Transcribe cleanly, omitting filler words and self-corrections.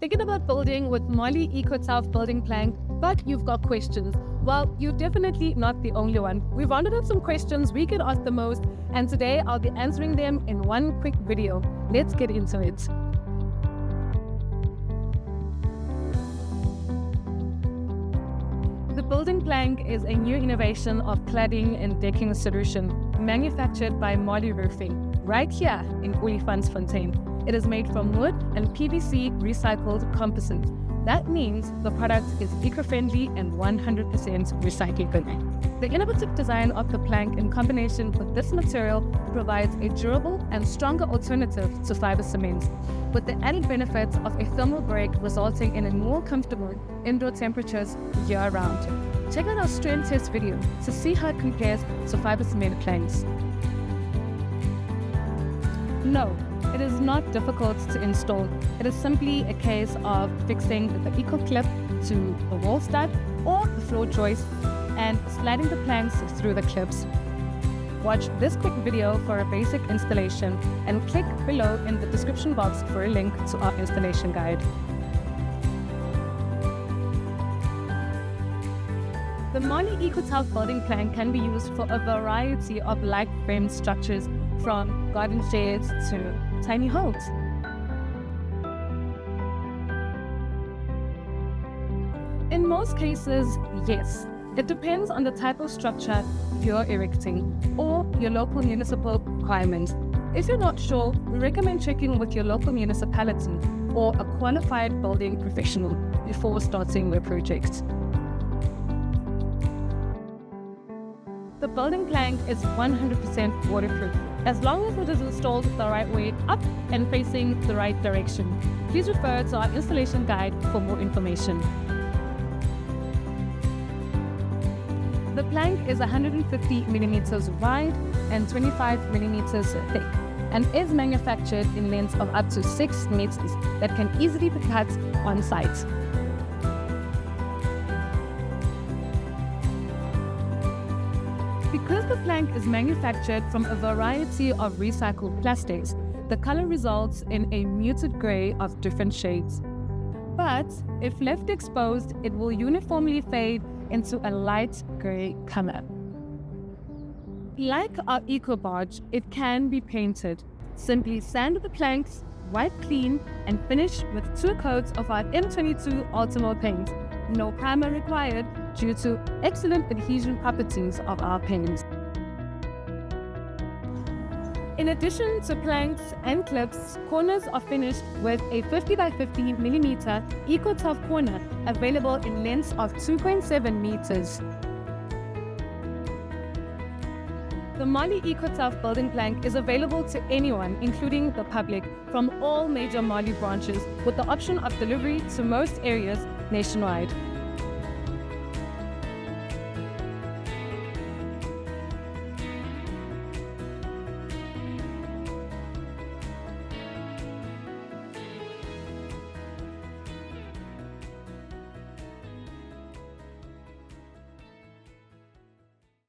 Thinking about building with Molly Eco-tuff Building Plank, but you've got questions? Well, you're definitely not the only one. We've rounded up some questions we get asked the most, and today I'll be answering them in one quick video. Let's get into it. The building plank is a new innovation of cladding and decking solution manufactured by Molly Roofing, right here in Olifantsfontein. It is made from wood and PVC recycled composites. That means the product is eco-friendly and 100% recyclable. The innovative design of the plank in combination with this material provides a durable and stronger alternative to fiber cement, with the added benefits of a thermal break resulting in a more comfortable indoor temperatures year-round. Check out our strength test video to see how it compares to fiber cement planks. No, it is not difficult to install. It is simply a case of fixing the Eco-clip to the wall stud or the floor joist and sliding the planks through the clips. Watch this quick video for a basic installation and click below in the description box for a link to our installation guide. The Molly Eco-tuff Building Plank can be used for a variety of light frame structures, from garden sheds to tiny homes. In most cases, yes. It depends on the type of structure you're erecting or your local municipal requirements. If you're not sure, we recommend checking with your local municipality or a qualified building professional before starting your project. The building plank is 100% waterproof, as long as it is installed the right way up and facing the right direction. Please refer to our installation guide for more information. The plank is 150 millimeters wide and 25 millimeters thick, and is manufactured in lengths of up to 6 meters that can easily be cut on site. Because the plank is manufactured from a variety of recycled plastics, the color results in a muted gray of different shades. But if left exposed, it will uniformly fade into a light gray color. Like our Eco Barge, it can be painted. Simply sand the planks, wipe clean, and finish with 2 coats of our M22 Ultimo paint. No primer required due to excellent adhesion properties of our paints. In addition to planks and clips, corners are finished with a 50 by 50 millimeter Eco-tuff corner available in lengths of 2.7 meters. The Molly Eco-tuff Building Plank is available to anyone, including the public, from all major Molly branches, with the option of delivery to most areas nationwide.